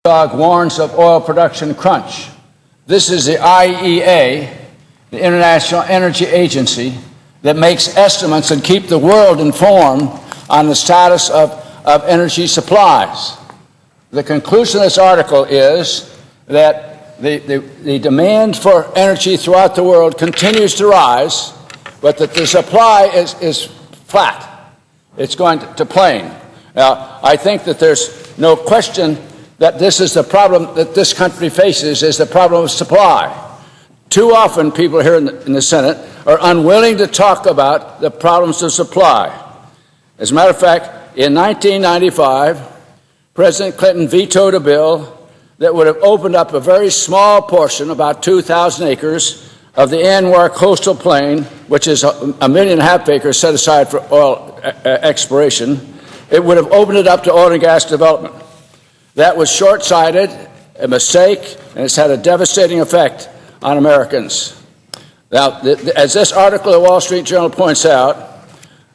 Dog warns of oil production crunch. This is the IEA, the International Energy Agency, that makes estimates and keep the world informed on the status of energy supplies. The conclusion of this article is that the demand for energy throughout the world continues to rise, but that the supply is flat. It's going to plane. Now, I think that there's no question that this is the problem that this country faces, is the problem of supply. Too often people here in the Senate are unwilling to talk about the problems of supply. As a matter of fact, in 1995, President Clinton vetoed a bill that would have opened up a very small portion, about 2,000 acres, of the ANWR coastal plain, which is 1.5 million acres set aside for oil exploration. It would have opened it up to oil and gas development. That was short-sighted, a mistake, and it's had a devastating effect on Americans. Now, as this article in the Wall Street Journal points out,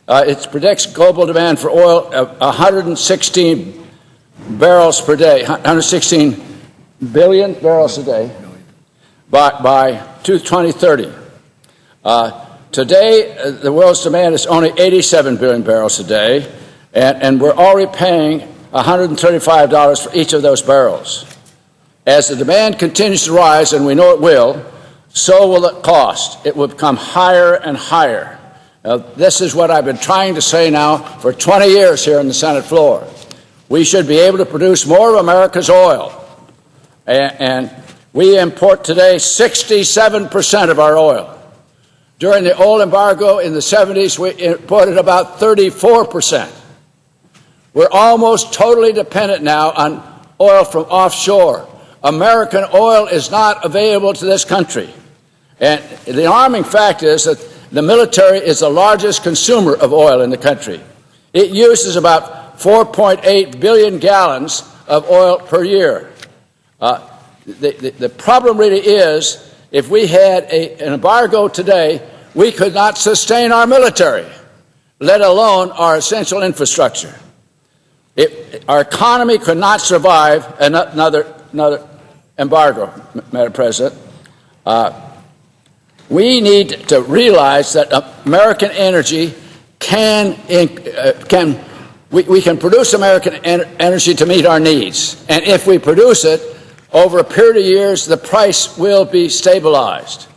it predicts global demand for oil of 116 barrels per day, 116 billion barrels a day by 2030. Today, the world's demand is only 87 billion barrels a day, and we're already paying $135 for each of those barrels. As the demand continues to rise, and we know it will, so will the cost. It will become higher and higher. Now, this is what I've been trying to say now for 20 years here on the Senate floor. We should be able to produce more of America's oil. And we import today 67% of our oil. During the oil embargo in the 70s, we imported about 34%. We're almost totally dependent now on oil from offshore. American oil is not available to this country. And the alarming fact is that the military is the largest consumer of oil in the country. It uses about 4.8 billion gallons of oil per year. The problem really is, if we had an embargo today, we could not sustain our military, let alone our essential infrastructure. Our economy could not survive another embargo, Madam President. We need to realize that American energy we can produce American energy to meet our needs. And if we produce it, over a period of years, the price will be stabilized.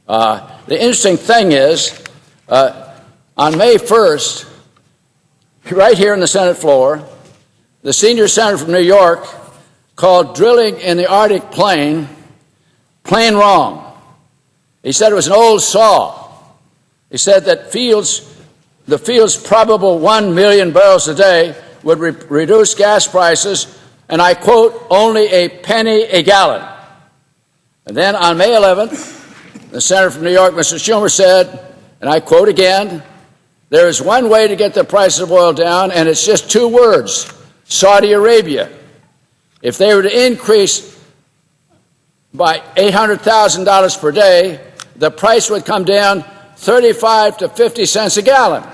The interesting thing is, on May 1st, right here on the Senate floor, the senior senator from New York called drilling in the Arctic plain wrong. He said it was an old saw. He said that the field's probable 1 million barrels a day would reduce gas prices, and I quote, only a penny a gallon. And then on May 11th, the senator from New York, Mr. Schumer, said, and I quote again, there is one way to get the price of oil down, and it's just 2 words: Saudi Arabia. If they were to increase by $800,000 per day, the price would come down 35 to 50 cents a gallon.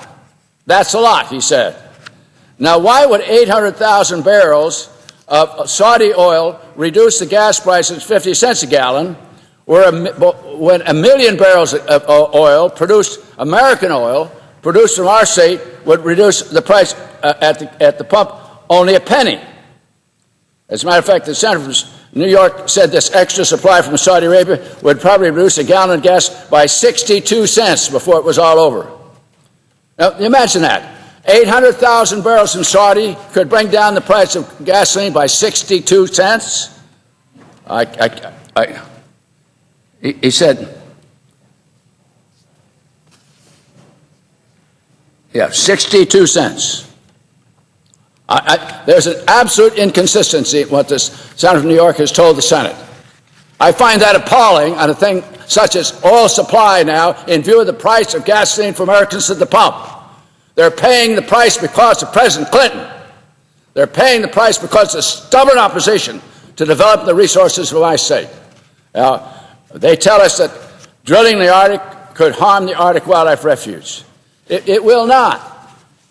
That's a lot, he said. Now, why would 800,000 barrels of Saudi oil reduce the gas prices 50 cents a gallon, when 1 million barrels of oil, American oil, produced from our state, would reduce the price at the pump only a penny? As a matter of fact, the senator from New York said this extra supply from Saudi Arabia would probably reduce a gallon of gas by 62 cents before it was all over. Now, imagine that. 800,000 barrels from Saudi could bring down the price of gasoline by 62 cents. He said, yeah, 62 cents. There's an absolute inconsistency in what this senator from New York has told the Senate. I find that appalling on a thing such as oil supply now, in view of the price of gasoline for Americans at the pump. They're paying the price because of President Clinton. They're paying the price because of stubborn opposition to develop the resources of my state. Now, they tell us that drilling the Arctic could harm the Arctic Wildlife Refuge. It will not.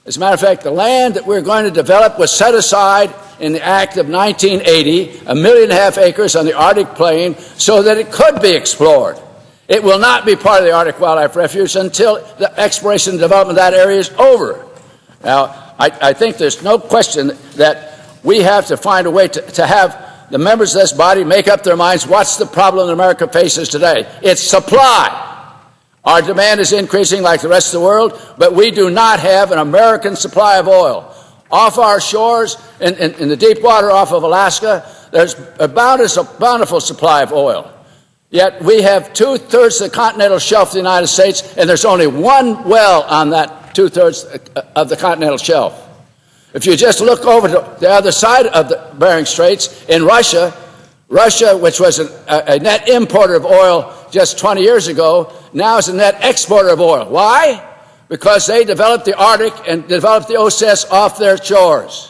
As a matter of fact, the land that we're going to develop was set aside in the Act of 1980, 1.5 million acres on the Arctic Plain, so that it could be explored. It will not be part of the Arctic Wildlife Refuge until the exploration and development of that area is over. Now, I think there's no question that we have to find a way to have the members of this body make up their minds what's the problem that America faces today. It's supply. Our demand is increasing like the rest of the world, but we do not have an American supply of oil. Off our shores, in the deep water off of Alaska, there's a bountiful supply of oil. Yet we have 2/3 of the continental shelf of the United States, and there's only one well on that 2/3 of the continental shelf. If you just look over to the other side of the Bering Straits, in Russia, which was a net importer of oil just 20 years ago, now is a net exporter of oil. Why? Because they developed the Arctic and developed the OCS off their shores.